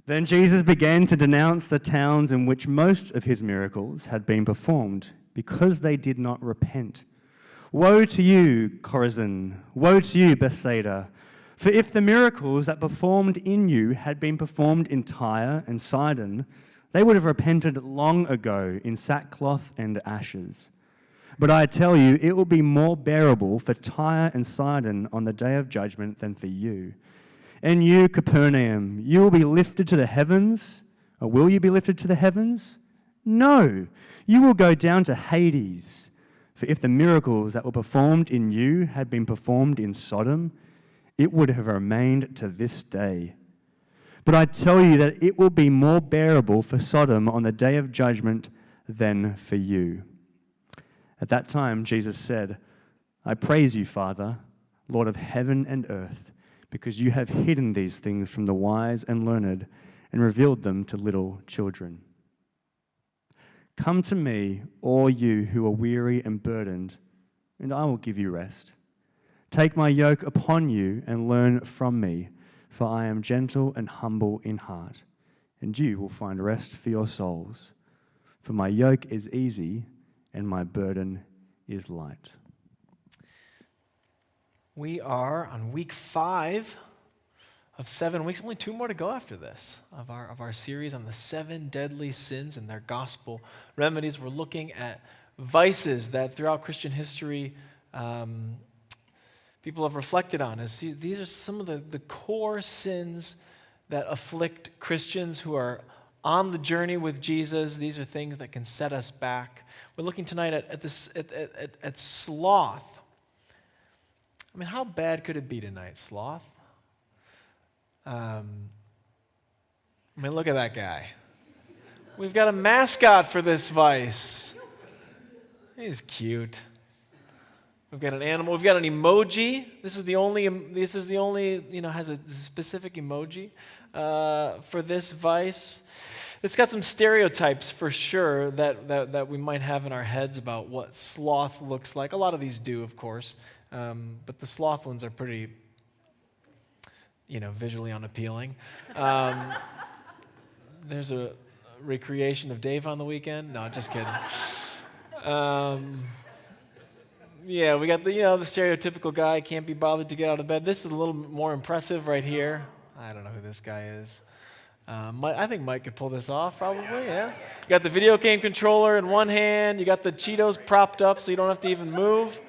Then Jesus began to denounce the towns in which most of his miracles had been performed, because they did not repent. Woe to you, Chorazin! Woe to you, Bethsaida! For if the miracles that performed in you had been performed in Tyre and Sidon, they would have repented long ago in sackcloth and ashes. But I tell you, it will be more bearable for Tyre and Sidon on the day of judgment than for you. And you, Capernaum, you will be lifted to the heavens. Or will you be lifted to the heavens? No, you will go down to Hades. For if the miracles that were performed in you had been performed in Sodom, it would have remained to this day. But I tell you that it will be more bearable for Sodom on the day of judgment than for you. At that time, Jesus said, I praise you, Father, Lord of heaven and earth, because you have hidden these things from the wise and learned and revealed them to little children. Come to me, all you who are weary and burdened, and I will give you rest. Take my yoke upon you and learn from me, for I am gentle and humble in heart, and you will find rest for your souls. For my yoke is easy and my burden is light. We are on week 5 of 7 weeks. Only 2 more to go after this of our series on the 7 deadly sins and their gospel remedies. We're looking at vices that throughout Christian history people have reflected on. These are some of the core sins that afflict Christians who are on the journey with Jesus. These are things that can set us back. We're looking tonight at sloth. I mean, how bad could it be tonight, Sloth? I mean, look at that guy. We've got a mascot for this vice. He's cute. We've got an animal. We've got an emoji. This is the only, has a specific emoji for this vice. It's got some stereotypes for sure that we might have in our heads about what sloth looks like. A lot of these do, of course. But the sloth ones are pretty, visually unappealing. There's a recreation of Dave on the weekend. No, just kidding. Yeah, we got the stereotypical guy, can't be bothered to get out of bed. This is a little more impressive right here. I don't know who this guy is. I think Mike could pull this off, probably, yeah. You got the video game controller in one hand. You got the Cheetos propped up so you don't have to even move.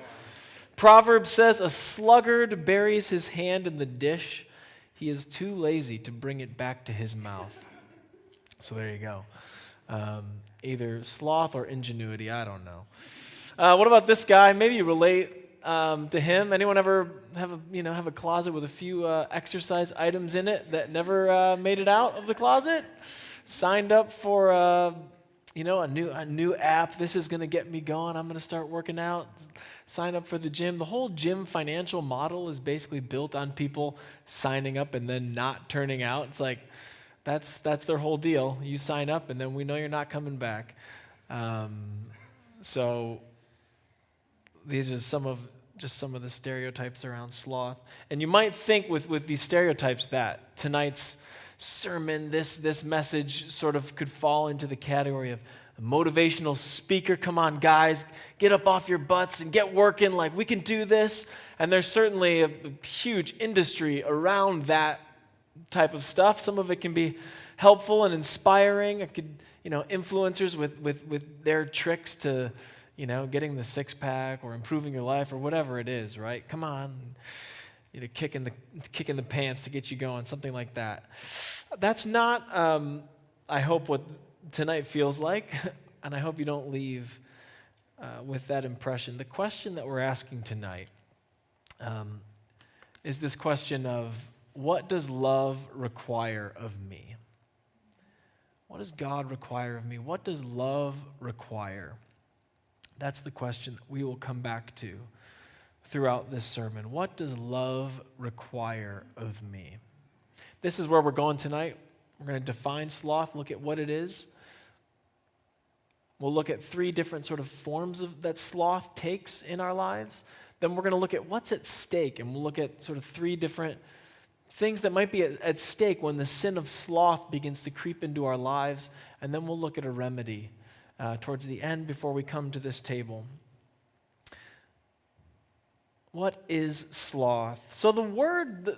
Proverbs says, a sluggard buries his hand in the dish. He is too lazy to bring it back to his mouth. So there you go. Either sloth or ingenuity, I don't know. What about this guy? Maybe you relate to him. Anyone ever have a closet with a few exercise items in it that never made it out of the closet? Signed up for a new app. This is going to get me going. I'm going to start working out. Sign up for the gym. The whole gym financial model is basically built on people signing up and then not turning out. It's like that's their whole deal. You sign up and then we know you're not coming back. So these are some of the stereotypes around sloth. And you might think with these stereotypes that tonight's sermon, this message sort of could fall into the category of a motivational speaker. Come on, guys, get up off your butts and get working. Like, we can do this. And there's certainly a huge industry around that type of stuff. Some of it can be helpful and inspiring. It could, influencers with their tricks to, getting the six-pack or improving your life or whatever it is, right? Come on, kick in the pants to get you going, something like that. That's not, I hope, what tonight feels like, and I hope you don't leave with that impression. The question that we're asking tonight is this question of, what does love require of me? What does God require of me? What does love require? That's the question that we will come back to throughout this sermon. What does love require of me? This is where we're going tonight. We're going to define sloth, look at what it is. We'll look at 3 different sort of forms that sloth takes in our lives. Then we're going to look at what's at stake, and we'll look at sort of 3 different things that might be at stake when the sin of sloth begins to creep into our lives, and then we'll look at a remedy towards the end before we come to this table. What is sloth? So the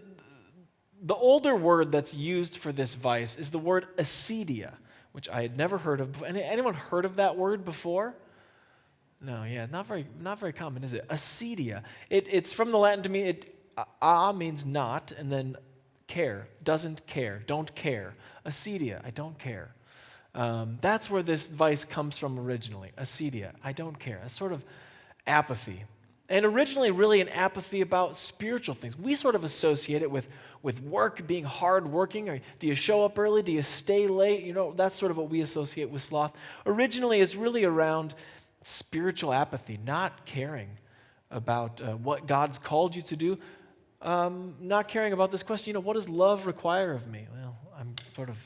older word that's used for this vice is the word acedia, which I had never heard of before. Anyone heard of that word before? No, yeah, not very common, is it? Acedia. It's from the Latin to me, means not, and then care, doesn't care, don't care. Acedia, I don't care. That's where this vice comes from originally, acedia, I don't care. A sort of apathy. And originally really an apathy about spiritual things. We sort of associate it with work, being hardworking, or do you show up early, do you stay late? You know, that's sort of what we associate with sloth. Originally it's really around spiritual apathy, not caring about what God's called you to do, not caring about this question, what does love require of me? Well, I'm sort of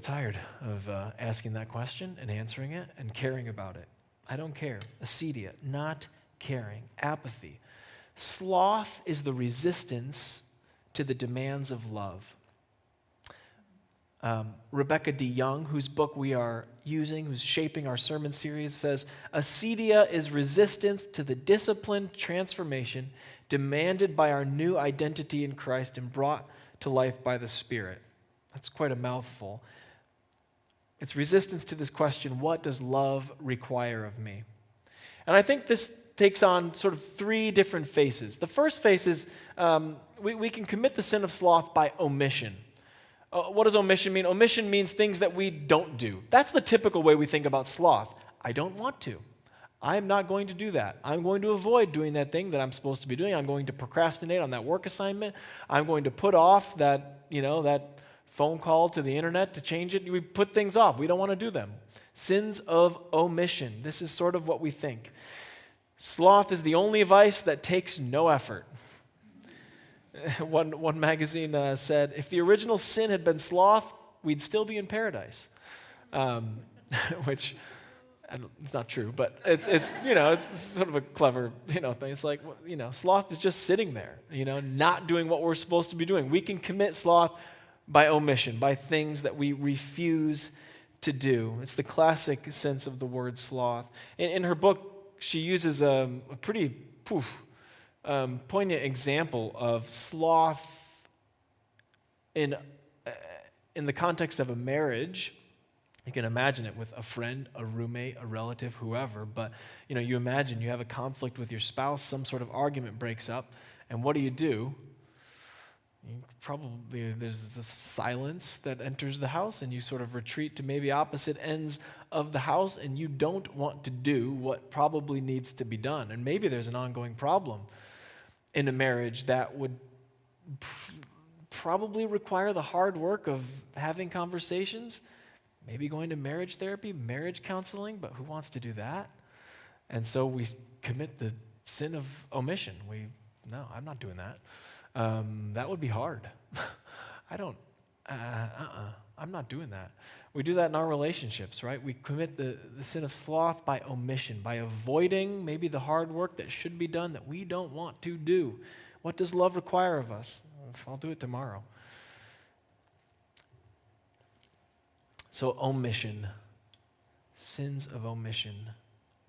tired of asking that question and answering it and caring about it. I don't care. Acedia, not caring. Apathy. Sloth is the resistance to the demands of love. Rebecca DeYoung, whose book we are using, who's shaping our sermon series, says, acedia is resistance to the disciplined transformation demanded by our new identity in Christ and brought to life by the Spirit. That's quite a mouthful. It's resistance to this question, what does love require of me? And I think this takes on sort of three different faces. The first face is we can commit the sin of sloth by omission. What does omission mean? Omission means things that we don't do. That's the typical way we think about sloth. I don't want to. I'm not going to do that. I'm going to avoid doing that thing that I'm supposed to be doing. I'm going to procrastinate on that work assignment. I'm going to put off that phone call to the internet to change it. We put things off. We don't want to do them. Sins of omission. This is sort of what we think. Sloth is the only vice that takes no effort. One magazine said, if the original sin had been sloth, we'd still be in paradise. Which, it's not true, but it's sort of a clever thing. It's like, sloth is just sitting there, not doing what we're supposed to be doing. We can commit sloth by omission, by things that we refuse to do. It's the classic sense of the word sloth. In her book, she uses a pretty poignant example of sloth in the context of a marriage. You can imagine it with a friend, a roommate, a relative, whoever, but you imagine you have a conflict with your spouse, some sort of argument breaks up, and what do? Probably there's this silence that enters the house, and you sort of retreat to maybe opposite ends of the house, and you don't want to do what probably needs to be done. And maybe there's an ongoing problem in a marriage that would probably require the hard work of having conversations, maybe going to marriage therapy, marriage counseling, but who wants to do that? And so we commit the sin of omission. No, I'm not doing that. That would be hard. I'm not doing that. We do that in our relationships, right? We commit the sin of sloth by omission, by avoiding maybe the hard work that should be done that we don't want to do. What does love require of us? I'll do it tomorrow. So omission, sins of omission.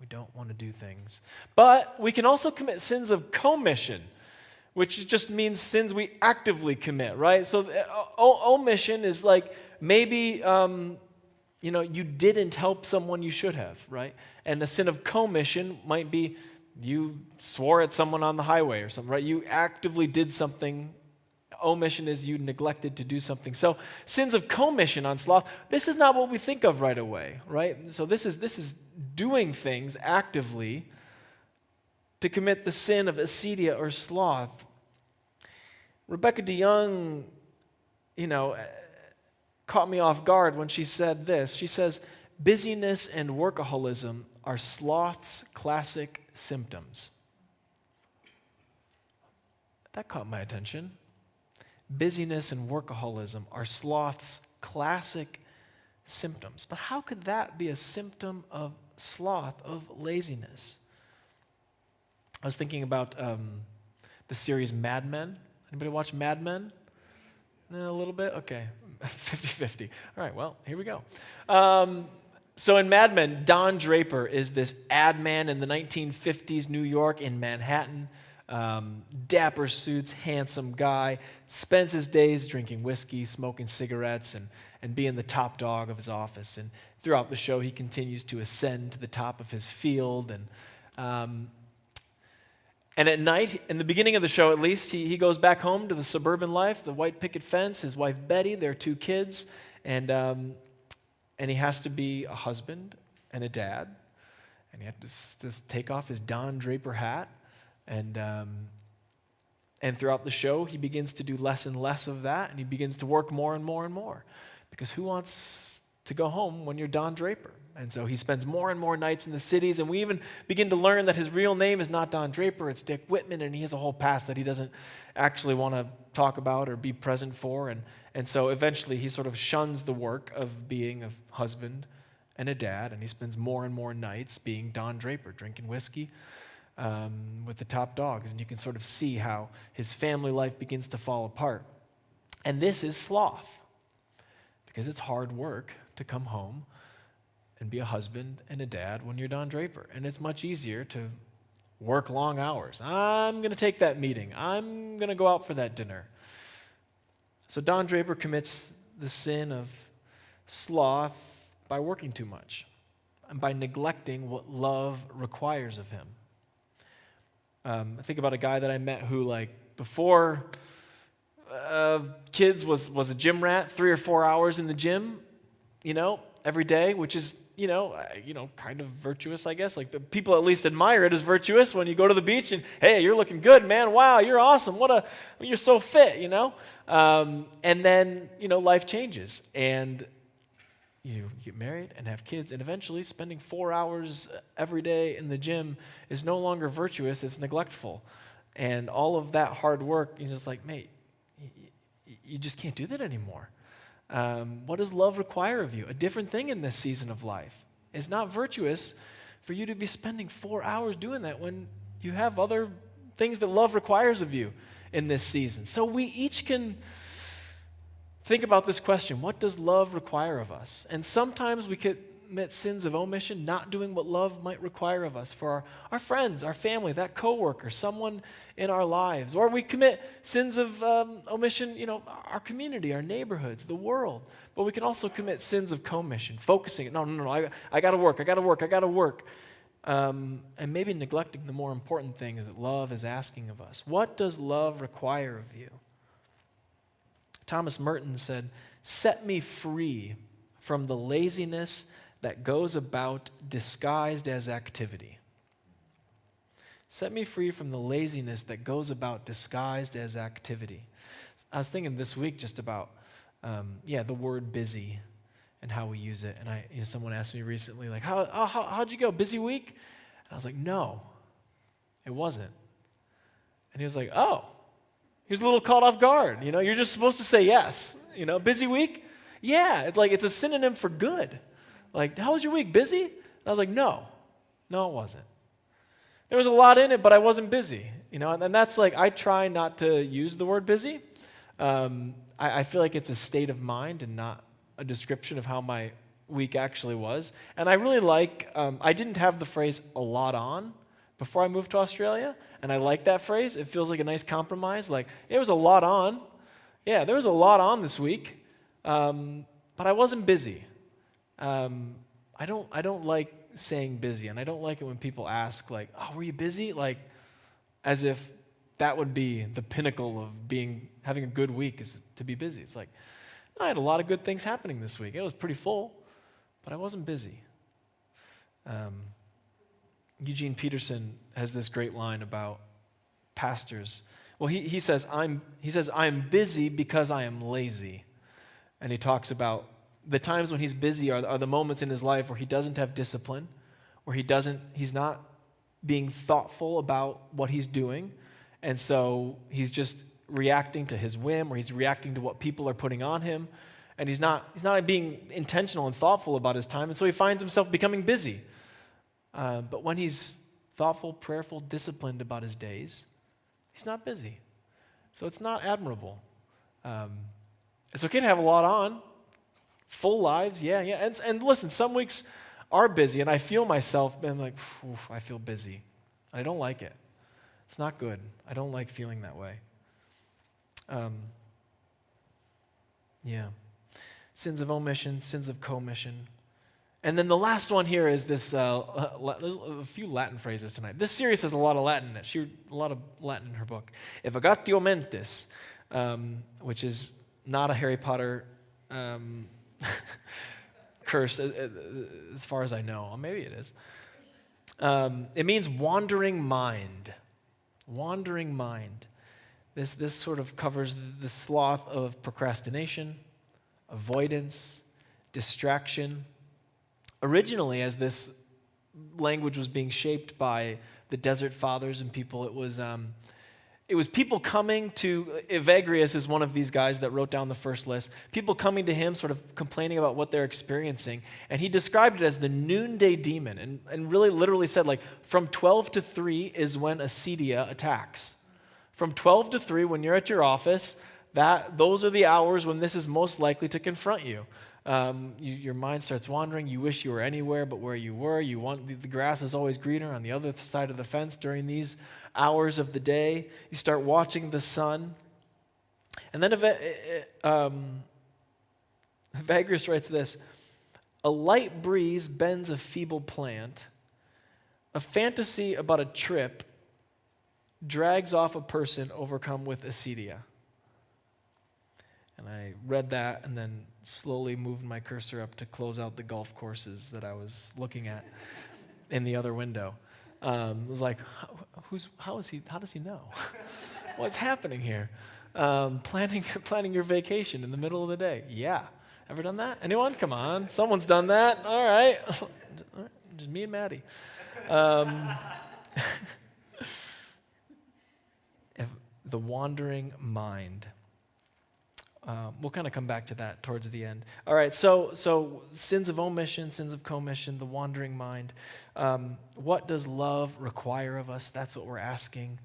We don't want to do things. But we can also commit sins of commission, which just means sins we actively commit, right? So omission is like maybe you didn't help someone you should have, right? And the sin of commission might be you swore at someone on the highway or something, right? You actively did something. Omission is you neglected to do something. So sins of commission on sloth, this is not what we think of right away, right? So this is doing things actively to commit the sin of acedia or sloth. Rebecca DeYoung, caught me off guard when she said this. She says, busyness and workaholism are sloth's classic symptoms. That caught my attention. Busyness and workaholism are sloth's classic symptoms. But how could that be a symptom of sloth, of laziness? I was thinking about the series Mad Men. Anybody watch Mad Men? A little bit? Okay. 50-50. All right, well, here we go. So in Mad Men, Don Draper is this ad man in the 1950s New York in Manhattan. Dapper suits, handsome guy, spends his days drinking whiskey, smoking cigarettes, and being the top dog of his office. And throughout the show, he continues to ascend to the top of his field. And at night, in the beginning of the show at least, he goes back home to the suburban life, the white picket fence, his wife Betty, their 2 kids, and he has to be a husband and a dad. And he had to just take off his Don Draper hat. And throughout the show, he begins to do less and less of that, and he begins to work more and more and more. Because who wants to go home when you're Don Draper? And so he spends more and more nights in the cities, and we even begin to learn that his real name is not Don Draper, it's Dick Whitman, and he has a whole past that he doesn't actually want to talk about or be present for. And so eventually he sort of shuns the work of being a husband and a dad, and he spends more and more nights being Don Draper, drinking whiskey with the top dogs. And you can sort of see how his family life begins to fall apart. And this is sloth, because it's hard work to come home and be a husband and a dad when you're Don Draper. And it's much easier to work long hours. I'm going to take that meeting. I'm going to go out for that dinner. So Don Draper commits the sin of sloth by working too much and by neglecting what love requires of him. I think about a guy that I met who, before kids was a gym rat, 3 or 4 hours in the gym, every day, which is, kind of virtuous, I guess. Like, people at least admire it as virtuous when you go to the beach and, hey, you're looking good, man. Wow, you're awesome. You're so fit, And then, life changes, and you get married and have kids, and eventually spending 4 hours every day in the gym is no longer virtuous, it's neglectful. And all of that hard work, you're just like, mate, you just can't do that anymore. What does love require of you? A different thing in this season of life. It's not virtuous for you to be spending 4 hours doing that when you have other things that love requires of you in this season. So we each can think about this question: what does love require of us? And sometimes we commit sins of omission, not doing what love might require of us for our friends, our family, that coworker, someone in our lives. Or we commit sins of omission, our community, our neighborhoods, the world. But we can also commit sins of commission, focusing, no, I got to work. And maybe neglecting the more important things that love is asking of us. What does love require of you? Thomas Merton said, "Set me free from the laziness that goes about disguised as activity." Set me free from the laziness that goes about disguised as activity. I was thinking this week just about, the word busy and how we use it. And someone asked me recently, like, how'd you go? Busy week? And I was like, no, it wasn't. And he was like, oh. He was a little caught off guard. You're just supposed to say yes. Busy week? Yeah, it's a synonym for good. Like, how was your week? Busy? And I was like, no, it wasn't. There was a lot in it, but I wasn't busy. And that's I try not to use the word busy. I feel like it's a state of mind and not a description of how my week actually was. And I really I didn't have the phrase "a lot on" before I moved to Australia, and I like that phrase. It feels like a nice compromise. It was a lot on. Yeah, there was a lot on this week, but I wasn't busy. I don't like saying busy, and I don't like it when people ask, oh, were you busy? As if that would be the pinnacle of having a good week, is to be busy. It's no, I had a lot of good things happening this week. It was pretty full, but I wasn't busy. Eugene Peterson has this great line about pastors. Well, he says, I'm busy because I am lazy. And he talks about the times when he's busy are the moments in his life where he doesn't have discipline, where he's not being thoughtful about what he's doing, and so he's just reacting to his whim, or he's reacting to what people are putting on him, and he's not being intentional and thoughtful about his time, and so he finds himself becoming busy. But when he's thoughtful, prayerful, disciplined about his days, he's not busy. So it's not admirable. It's okay to have a lot on, full lives, yeah. And listen, some weeks are busy, and I feel myself being like, I feel busy. I don't like it. It's not good. I don't like feeling that way. Yeah. Sins of omission, sins of commission. And then the last one here is this, there's a few Latin phrases tonight. This series has a lot of Latin in it. She a lot of Latin in her book. Evagatio mentis, which is not a Harry Potter curse, as far as I know. Or maybe it is. It means wandering mind. Wandering mind. This sort of covers the sloth of procrastination, avoidance, distraction. Originally, as this language was being shaped by the desert fathers and people, it was people coming to, Evagrius is one of these guys that wrote down the first list, people coming to him sort of complaining about what they're experiencing, and he described it as the noonday demon, and really literally said, like, from 12 to 3 is when acedia attacks. From 12 to 3, when you're at your office, those are the hours when this is most likely to confront you. Your mind starts wandering. You wish you were anywhere but where you were. You want the grass is always greener on the other side of the fence during these hours of the day. You start watching the sun. And then Evagrius writes this: a light breeze bends a feeble plant. A fantasy about a trip drags off a person overcome with acedia. And I read that and then slowly moved my cursor up to close out the golf courses that I was looking at in the other window. It was like, how does he know? What's happening here? Planning your vacation in the middle of the day. Yeah. Ever done that? Anyone? Come on. Someone's done that. All right. Just me and Maddie. The wandering mind. We'll kind of come back to that towards the end. All right, so sins of omission, sins of commission, the wandering mind. What does love require of us? That's what we're asking.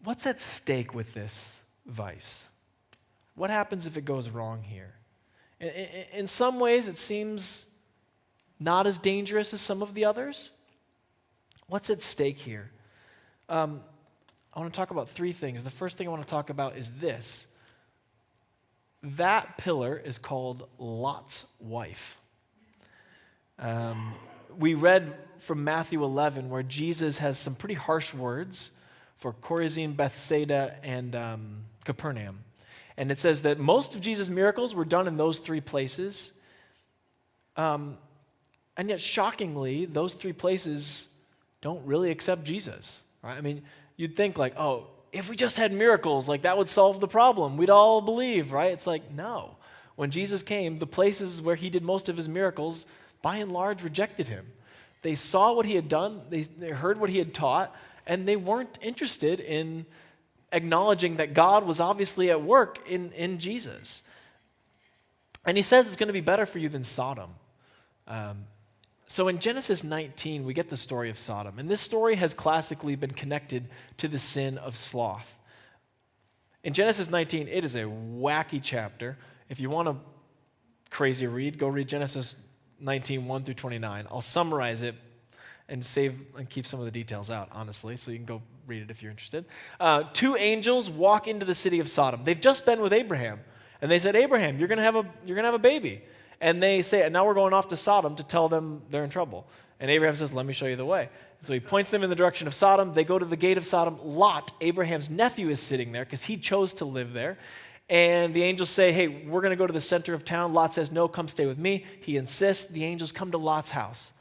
What's at stake with this vice? What happens if it goes wrong here? In some ways, it seems not as dangerous as some of the others. What's at stake here? I want to talk about 3 things. The first thing I want to talk about is this. That pillar is called Lot's wife. We read from Matthew 11 where Jesus has some pretty harsh words for Chorazin, Bethsaida, and Capernaum. And it says that most of Jesus' miracles were done in those 3 places. And yet, shockingly, those 3 places don't really accept Jesus. Right? I mean, you'd think like, oh, if we just had miracles, like that would solve the problem. We'd all believe, right? It's like, no. When Jesus came, the places where he did most of his miracles, by and large, rejected him. They saw what he had done, they heard what he had taught, and they weren't interested in acknowledging that God was obviously at work in Jesus. And he says it's going to be better for you than Sodom. So in Genesis 19, we get the story of Sodom. And this story has classically been connected to the sin of sloth. In Genesis 19, it is a wacky chapter. If you want a crazy read, go read Genesis 19, 1 through 29. I'll summarize it and keep some of the details out, honestly, so you can go read it if you're interested. 2 angels walk into the city of Sodom. They've just been with Abraham. And they said, Abraham, you're going to have a baby. And they say, and now we're going off to Sodom to tell them they're in trouble. And Abraham says, let me show you the way. And so he points them in the direction of Sodom. They go to the gate of Sodom. Lot, Abraham's nephew, is sitting there because he chose to live there. And the angels say, hey, we're going to go to the center of town. Lot says, no, come stay with me. He insists. The angels come to Lot's house.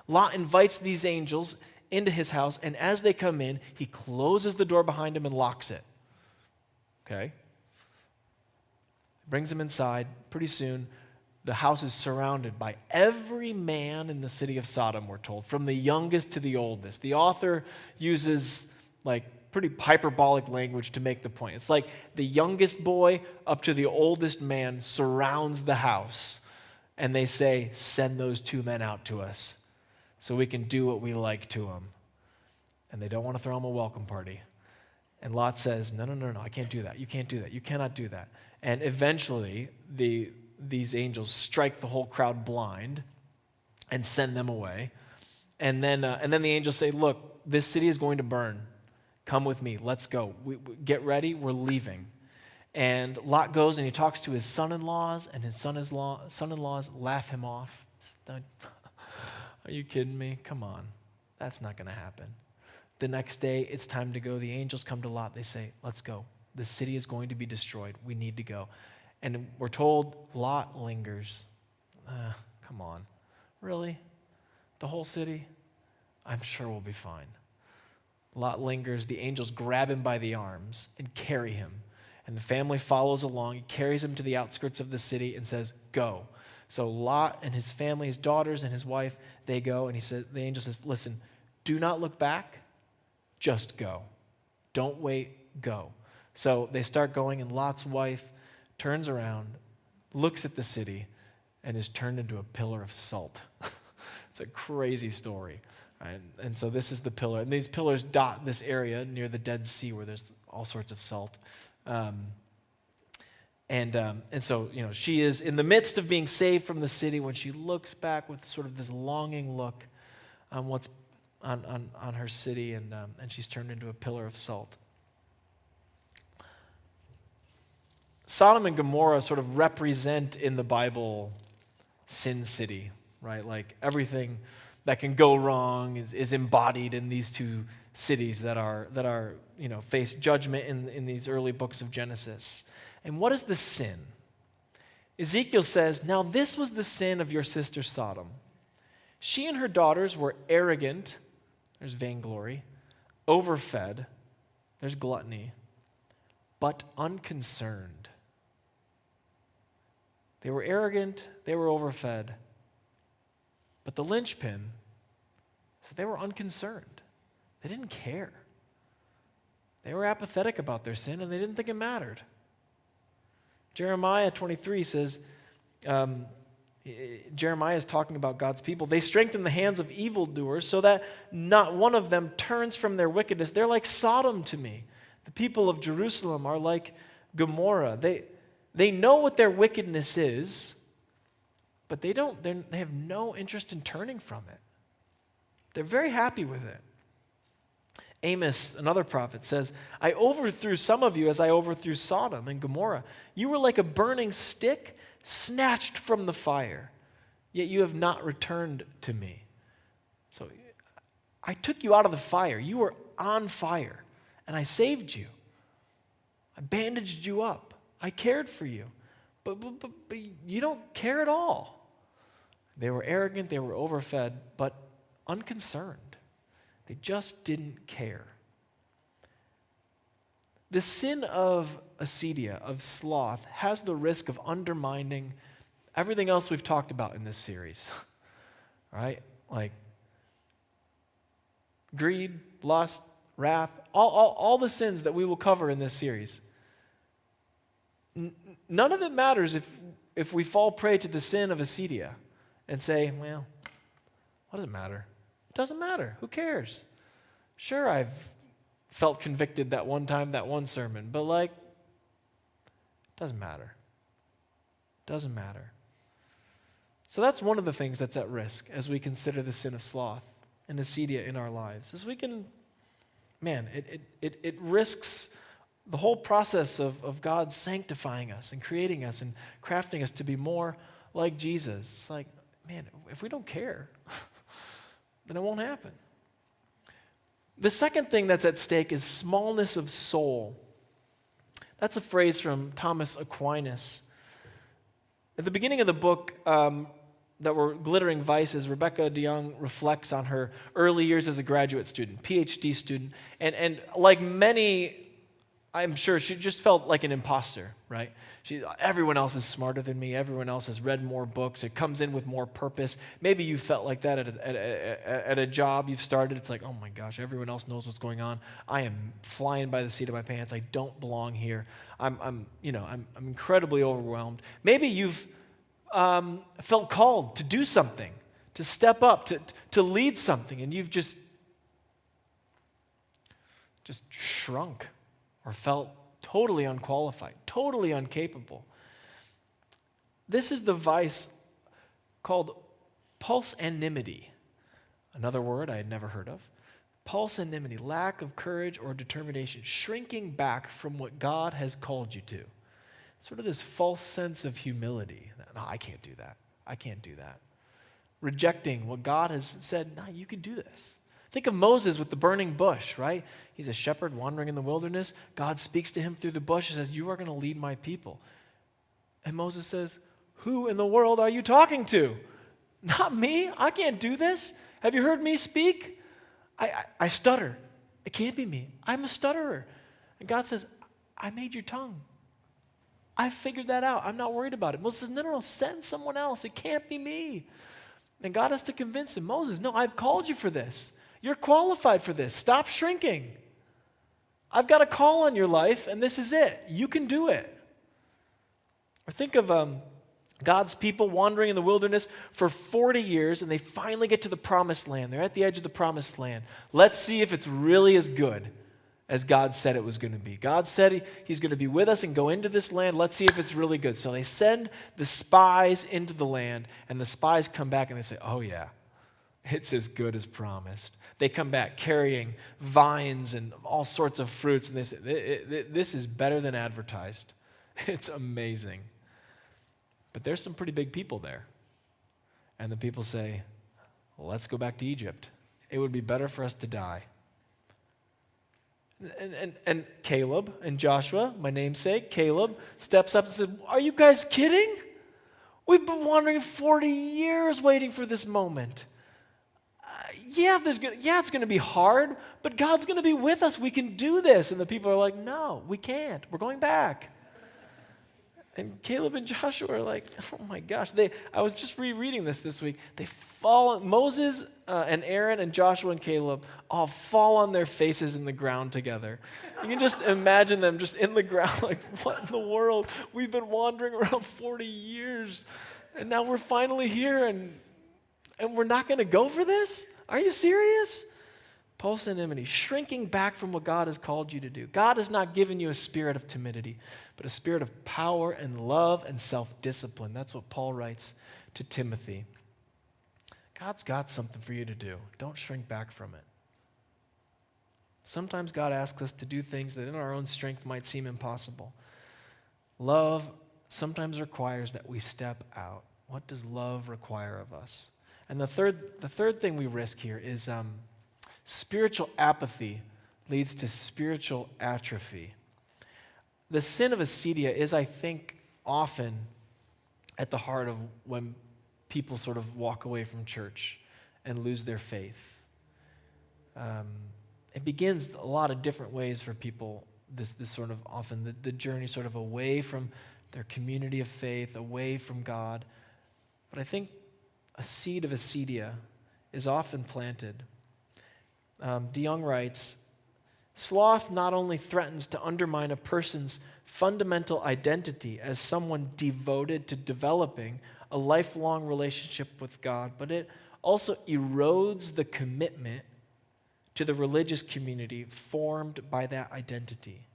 Lot invites these angels into his house. And as they come in, he closes the door behind him and locks it. Okay? Brings them inside. Pretty soon, the house is surrounded by every man in the city of Sodom, we're told, from the youngest to the oldest. The author uses pretty hyperbolic language to make the point. It's like the youngest boy up to the oldest man surrounds the house, and they say, send those 2 men out to us so we can do what we like to them. And they don't want to throw them a welcome party. And Lot says, no, I can't do that. You can't do that. You cannot do that. And eventually, these angels strike the whole crowd blind and send them away. And then the angels say, look, this city is going to burn. Come with me. Let's go. We get ready. We're leaving. And Lot goes and he talks to his son-in-laws, and his son-in-laws laugh him off. Are you kidding me? Come on. That's not going to happen. The next day, it's time to go. The angels come to Lot. They say, let's go. The city is going to be destroyed. We need to go. And we're told Lot lingers. Come on. Really? The whole city? I'm sure we'll be fine. Lot lingers. The angels grab him by the arms and carry him. And the family follows along. He carries him to the outskirts of the city and says, go. So Lot and his family, his daughters and his wife, they go. And the angel says, listen, do not look back. Just go. Don't wait. Go. So they start going, and Lot's wife turns around, looks at the city, and is turned into a pillar of salt. It's a crazy story. Right? And so this is the pillar. And these pillars dot this area near the Dead Sea where there's all sorts of salt. And so, she is in the midst of being saved from the city when she looks back with sort of this longing look on what's on her city, and she's turned into a pillar of salt. Sodom and Gomorrah sort of represent in the Bible Sin City, right? Like everything that can go wrong is embodied in these two cities that are face judgment in these early books of Genesis. And what is the sin? Ezekiel says, now this was the sin of your sister Sodom. She and her daughters were arrogant, there's vainglory, overfed, there's gluttony, but unconcerned. They were arrogant, they were overfed, but the linchpin, so they were unconcerned. They didn't care. They were apathetic about their sin, and they didn't think it mattered. Jeremiah 23 says, Jeremiah is talking about God's people. They strengthen the hands of evildoers so that not one of them turns from their wickedness. They're like Sodom to me. The people of Jerusalem are like Gomorrah. They know what their wickedness is, but they have no interest in turning from it. They're very happy with it. Amos, another prophet, says, I overthrew some of you as I overthrew Sodom and Gomorrah. You were like a burning stick snatched from the fire, yet you have not returned to me. So I took you out of the fire. You were on fire, and I saved you. I bandaged you up. I cared for you. But you don't care at all. They were arrogant, they were overfed, but unconcerned. They just didn't care. The sin of acedia, of sloth, has the risk of undermining everything else we've talked about in this series. Right? Like greed, lust, wrath, all the sins that we will cover in this series. None of it matters if we fall prey to the sin of acedia and say, well, what does it matter? It doesn't matter. Who cares? Sure, I've felt convicted that one time, that one sermon, but it doesn't matter. It doesn't matter. So that's one of the things that's at risk as we consider the sin of sloth and acedia in our lives. As we can, it risks the whole process of God sanctifying us and creating us and crafting us to be more like Jesus. It's like, if we don't care, then it won't happen. The second thing that's at stake is smallness of soul. That's a phrase from Thomas Aquinas. At the beginning of the book that were Glittering Vices, Rebecca DeYoung reflects on her early years as a graduate student, PhD student, and like many, I'm sure she just felt like an imposter, right? Everyone else is smarter than me. Everyone else has read more books. It comes in with more purpose. Maybe you felt like that at a job you've started. It's like, oh my gosh, everyone else knows what's going on. I am flying by the seat of my pants. I don't belong here. I'm incredibly overwhelmed. Maybe you've felt called to do something, to step up, to lead something, and you've just shrunk or felt totally unqualified, totally incapable. This is the vice called pusillanimity, another word I had never heard of. Pusillanimity, lack of courage or determination, shrinking back from what God has called you to. Sort of this false sense of humility. No, I can't do that. I can't do that. Rejecting what God has said, no, you can do this. Think of Moses with the burning bush, right? He's a shepherd wandering in the wilderness. God speaks to him through the bush and says, you are going to lead my people. And Moses says, who in the world are you talking to? Not me. I can't do this. Have you heard me speak? I stutter. It can't be me. I'm a stutterer. And God says, I made your tongue. I figured that out. I'm not worried about it. Moses says, no, send someone else. It can't be me. And God has to convince him, Moses, no, I've called you for this. You're qualified for this. Stop shrinking. I've got a call on your life, and this is it. You can do it. Or think of God's people wandering in the wilderness for 40 years, and they finally get to the promised land. They're at the edge of the promised land. Let's see if it's really as good as God said it was going to be. God said he's going to be with us and go into this land. Let's see if it's really good. So they send the spies into the land, and the spies come back and they say, oh yeah, it's as good as promised. They come back carrying vines and all sorts of fruits, and they say, this is better than advertised. It's amazing. But there's some pretty big people there. And the people say, well, let's go back to Egypt. It would be better for us to die. And Caleb and Joshua, my namesake, Caleb, steps up and says, are you guys kidding? We've been wandering 40 years waiting for this moment. It's going to be hard, but God's going to be with us. We can do this. And the people are like, no, we can't. We're going back. And Caleb and Joshua are like, oh my gosh. I was just rereading this week. Moses and Aaron and Joshua and Caleb all fall on their faces in the ground together. You can just imagine them just in the ground like, what in the world? We've been wandering around 40 years, and now we're finally here, and we're not going to go for this? Are you serious? Pusillanimity, shrinking back from what God has called you to do. God has not given you a spirit of timidity, but a spirit of power and love and self-discipline. That's what Paul writes to Timothy. God's got something for you to do. Don't shrink back from it. Sometimes God asks us to do things that in our own strength might seem impossible. Love sometimes requires that we step out. What does love require of us? And the third thing we risk here is spiritual apathy leads to spiritual atrophy. The sin of acedia is, I think, often at the heart of when people sort of walk away from church and lose their faith. It begins a lot of different ways for people, this sort of often the journey sort of away from their community of faith, away from God. But I think a seed of acedia is often planted. DeYoung writes, sloth not only threatens to undermine a person's fundamental identity as someone devoted to developing a lifelong relationship with God, but it also erodes the commitment to the religious community formed by that identity.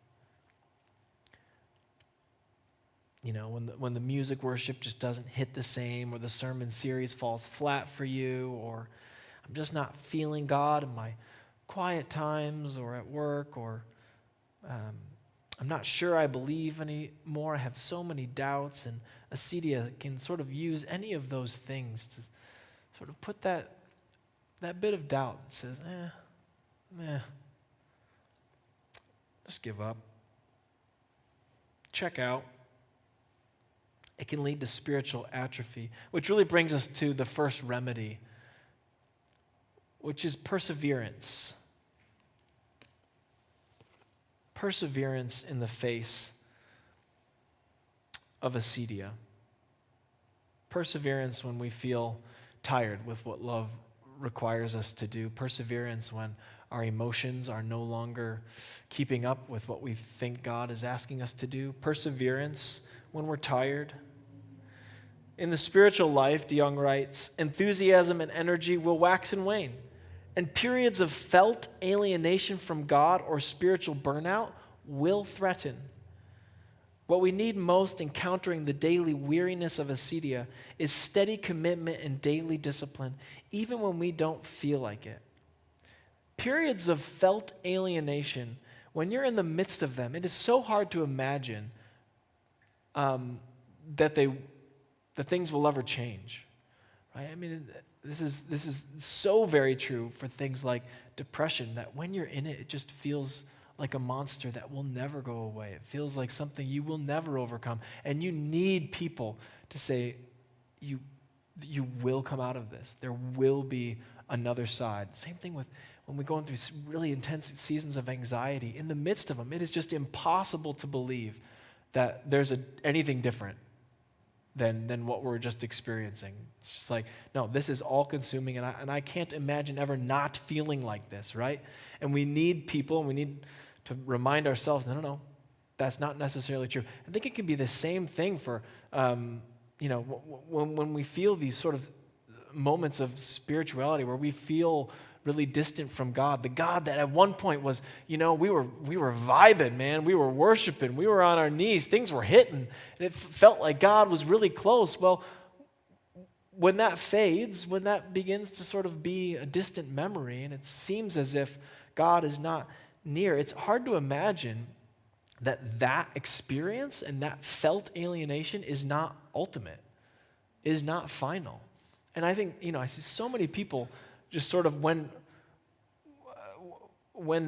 You know, when the music worship just doesn't hit the same, or the sermon series falls flat for you, or I'm just not feeling God in my quiet times or at work, or I'm not sure I believe anymore. I have so many doubts, and acedia can sort of use any of those things to sort of put that bit of doubt that says, just give up. Check out. It can lead to spiritual atrophy, which really brings us to the first remedy, which is perseverance. Perseverance in the face of acedia. Perseverance when we feel tired with what love requires us to do. Perseverance when our emotions are no longer keeping up with what we think God is asking us to do. Perseverance when we're tired. In the spiritual life, DeYoung writes, enthusiasm and energy will wax and wane, and periods of felt alienation from God or spiritual burnout will threaten. What we need most in countering the daily weariness of acedia is steady commitment and daily discipline, even when we don't feel like it. Periods of felt alienation, when you're in the midst of them, it is so hard to imagine that things will ever change. Right? I mean, this is so very true for things like depression, that when you're in it, it just feels like a monster that will never go away. It feels like something you will never overcome. And you need people to say, you will come out of this. There will be another side. Same thing with when we're going through really intense seasons of anxiety. In the midst of them, it is just impossible to believe that there's anything different than what we're just experiencing. It's just like, no, this is all-consuming, and I can't imagine ever not feeling like this, right? And we need people, and we need to remind ourselves, no, that's not necessarily true. I think it can be the same thing for, when we feel these sort of moments of spirituality where we feel really distant from God. The God that at one point was, we were vibing, man. We were worshiping. We were on our knees. Things were hitting. And it felt like God was really close. Well, when that fades, when that begins to sort of be a distant memory, and it seems as if God is not near, it's hard to imagine that experience and that felt alienation is not ultimate, is not final. And I think, I see so many people just sort of when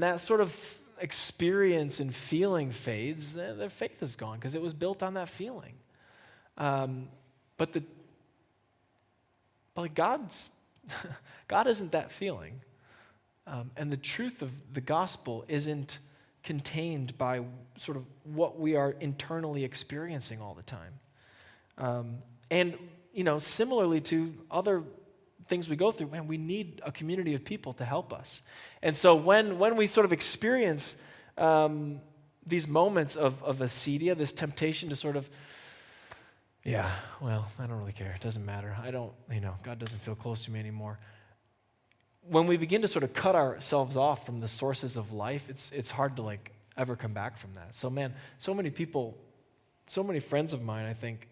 that sort of experience and feeling fades, their faith is gone because it was built on that feeling. But God isn't that feeling. And the truth of the gospel isn't contained by sort of what we are internally experiencing all the time. And similarly to other things we go through, man, we need a community of people to help us. And so when we sort of experience these moments of acedia, this temptation to sort of, I don't really care. It doesn't matter. God doesn't feel close to me anymore. When we begin to sort of cut ourselves off from the sources of life, it's hard to ever come back from that. So man, so many people, so many friends of mine, I think,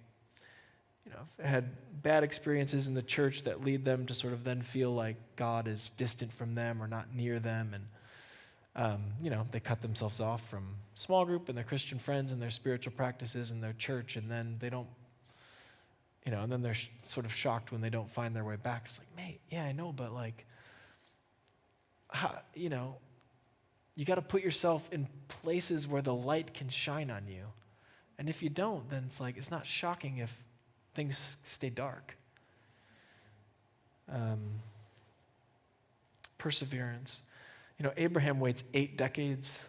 had bad experiences in the church that lead them to sort of then feel like God is distant from them or not near them. And, they cut themselves off from small group and their Christian friends and their spiritual practices and their church. And then they don't, and then they're sort of shocked when they don't find their way back. It's like, mate, yeah, I know, but how, you got to put yourself in places where the light can shine on you. And if you don't, then it's not shocking if things stay dark. Perseverance. Abraham waits 8 decades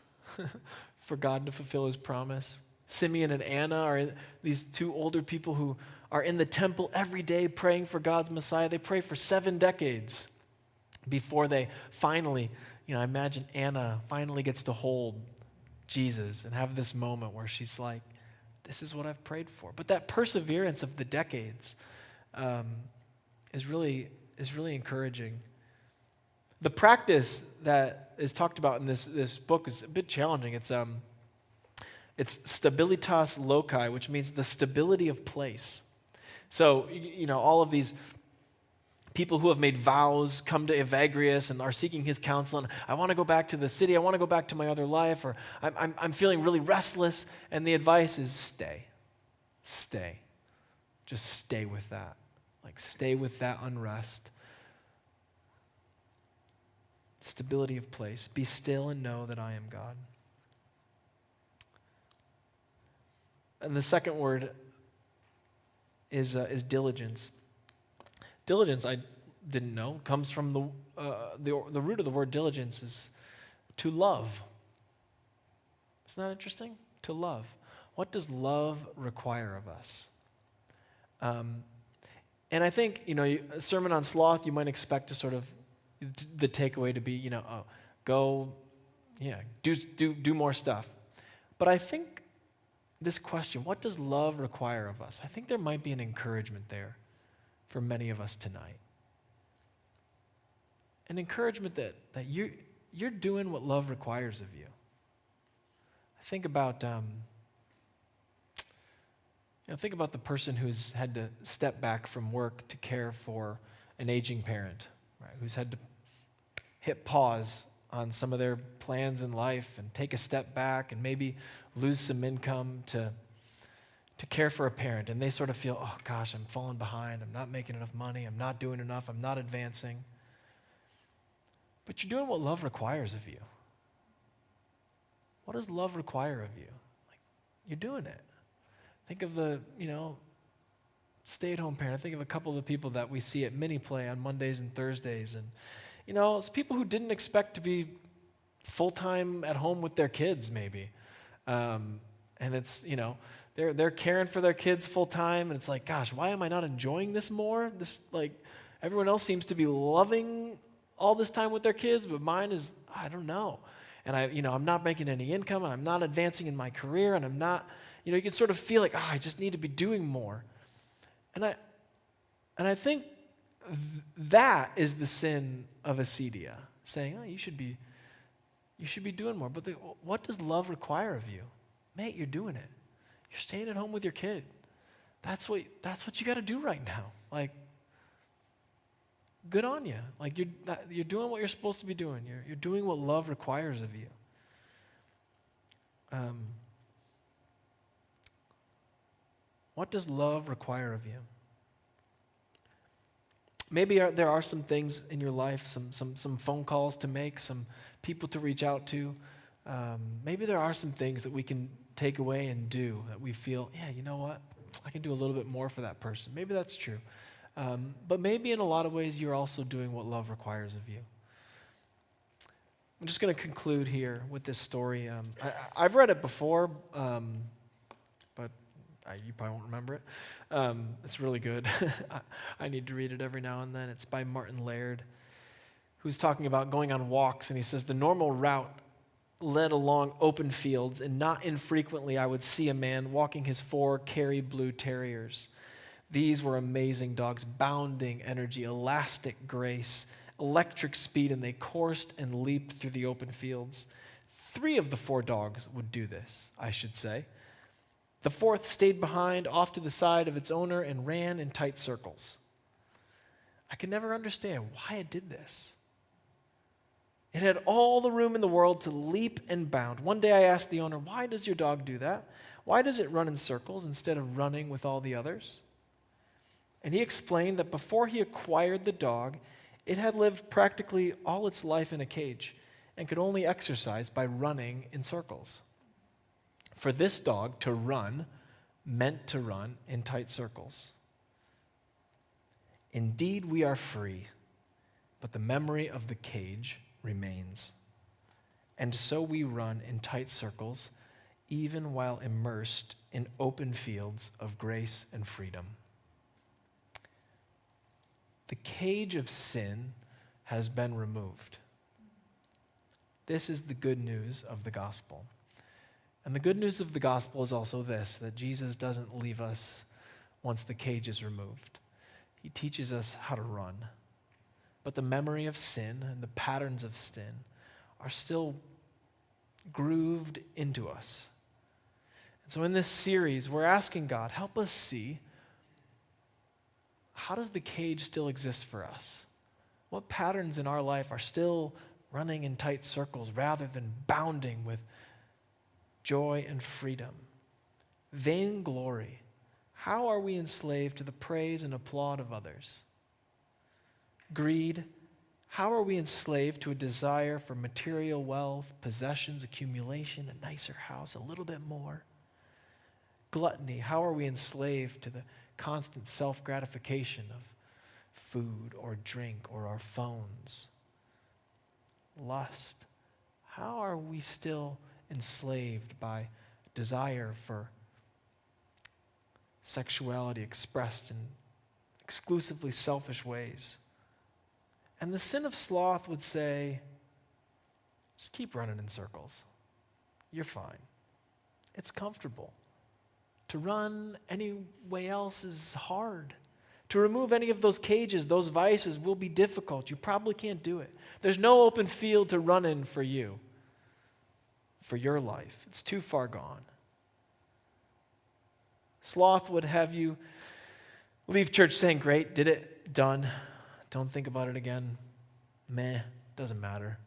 for God to fulfill his promise. Simeon and Anna are these 2 older people who are in the temple every day praying for God's Messiah. They pray for 7 decades before they finally, I imagine Anna finally gets to hold Jesus and have this moment where she's like, this is what I've prayed for. But that perseverance of the decades is really encouraging. The practice that is talked about in this book is a bit challenging. It's stabilitas loci, which means the stability of place. So, all of these people who have made vows come to Evagrius and are seeking his counsel, and I want to go back to the city, I want to go back to my other life, or I'm feeling really restless, and the advice is stay. Just stay with that. Stay with that unrest. Stability of place. Be still and know that I am God. And the second word is diligence. Diligence, I didn't know, comes from the root of the word diligence is to love. Isn't that interesting? To love. What does love require of us? And I think, a sermon on sloth, you might expect to sort of, the takeaway to be, go, do more stuff. But I think this question, what does love require of us? I think there might be an encouragement there for many of us tonight. An encouragement that you're doing what love requires of you. I think about think about the person who's had to step back from work to care for an aging parent, right? Who's had to hit pause on some of their plans in life and take a step back and maybe lose some income to care for a parent. And they sort of feel, oh gosh, I'm falling behind. I'm not making enough money. I'm not doing enough. I'm not advancing. But you're doing what love requires of you. What does love require of you? Like, you're doing it. Think of the, stay-at-home parent. I think of a couple of the people that we see at Mini Play on Mondays and Thursdays. And, it's people who didn't expect to be full-time at home with their kids, maybe. And it's, they're caring for their kids full-time, and it's like, gosh, why am I not enjoying this more? Everyone else seems to be loving all this time with their kids, but mine is, I don't know. And I'm not making any income, and I'm not advancing in my career, and I'm not, you can sort of feel like, I just need to be doing more. And I think that is the sin of acedia, saying, you should be doing more. But what does love require of you? Mate, you're doing it. You're staying at home with your kid. That's what you got to do right now. Like, good on you. Like, you're doing what you're supposed to be doing. You're doing what love requires of you. What does love require of you? Maybe there are some things in your life, some phone calls to make, some people to reach out to. Maybe there are some things that we can take away and do that we feel, you know what? I can do a little bit more for that person. Maybe that's true. But maybe in a lot of ways you're also doing what love requires of you. I'm just going to conclude here with this story. I've read it before, but you probably won't remember it. It's really good. I need to read it every now and then. It's by Martin Laird, who's talking about going on walks, and he says, the normal route led along open fields, and not infrequently I would see a man walking his 4 Kerry Blue Terriers. These were amazing dogs, bounding energy, elastic grace, electric speed, and they coursed and leaped through the open fields. 3 of the 4 dogs would do this, I should say. The 4th stayed behind, off to the side of its owner, and ran in tight circles. I could never understand why it did this. It had all the room in the world to leap and bound. One day I asked the owner, why does your dog do that? Why does it run in circles instead of running with all the others? And he explained that before he acquired the dog, it had lived practically all its life in a cage and could only exercise by running in circles. For this dog to run meant to run in tight circles. Indeed, we are free, but the memory of the cage remains. And so we run in tight circles, even while immersed in open fields of grace and freedom. The cage of sin has been removed. This is the good news of the gospel. And the good news of the gospel is also this, that Jesus doesn't leave us once the cage is removed. He teaches us how to run. But the memory of sin and the patterns of sin are still grooved into us. And so in this series, we're asking God, help us see, how does the cage still exist for us? What patterns in our life are still running in tight circles rather than bounding with joy and freedom? Vainglory. How are we enslaved to the praise and applaud of others? Greed. How are we enslaved to a desire for material wealth, possessions, accumulation, a nicer house, a little bit more? Gluttony. How are we enslaved to the constant self-gratification of food or drink or our phones? Lust. How are we still enslaved by desire for sexuality expressed in exclusively selfish ways? And the sin of sloth would say, just keep running in circles. You're fine. It's comfortable. To run any way else is hard. To remove any of those cages, those vices, will be difficult. You probably can't do it. There's no open field to run in for you. for your life. It's too far gone. Sloth would have you leave church saying, great, did it, done, don't think about it again, meh, doesn't matter.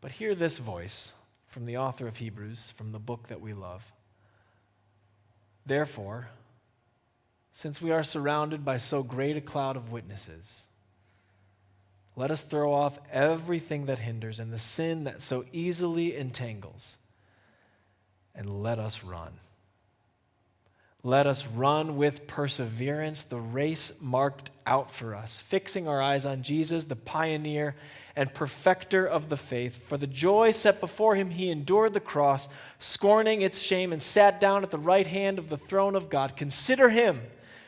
But hear this voice from the author of Hebrews, from the book that we love. Therefore, since we are surrounded by so great a cloud of witnesses, let us throw off everything that hinders and the sin that so easily entangles, and let us run. Let us run with perseverance the race marked out for us, fixing our eyes on Jesus, the pioneer and perfecter of the faith. For the joy set before him, he endured the cross, scorning its shame, and sat down at the right hand of the throne of God. Consider him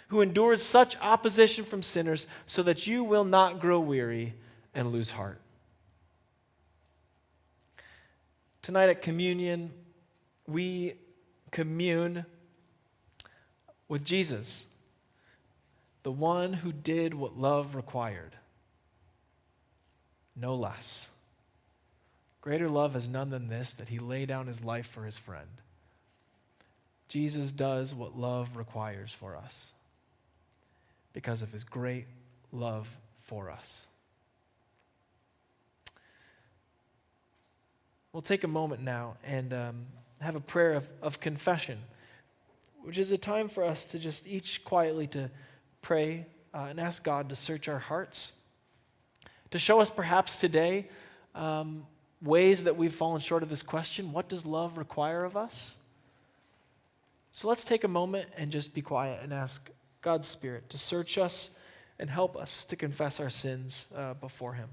who endured such opposition from sinners, so that you will not grow weary and lose heart. Tonight at communion, we commune with Jesus, the one who did what love required. No less. Greater love has none than this, that he lay down his life for his friend. Jesus does what love requires for us because of his great love for us. We'll take a moment now and have a prayer of confession, which is a time for us to just each quietly to pray and ask God to search our hearts, to show us perhaps today ways that we've fallen short of this question, what does love require of us? So let's take a moment and just be quiet and ask God's Spirit to search us and help us to confess our sins before him.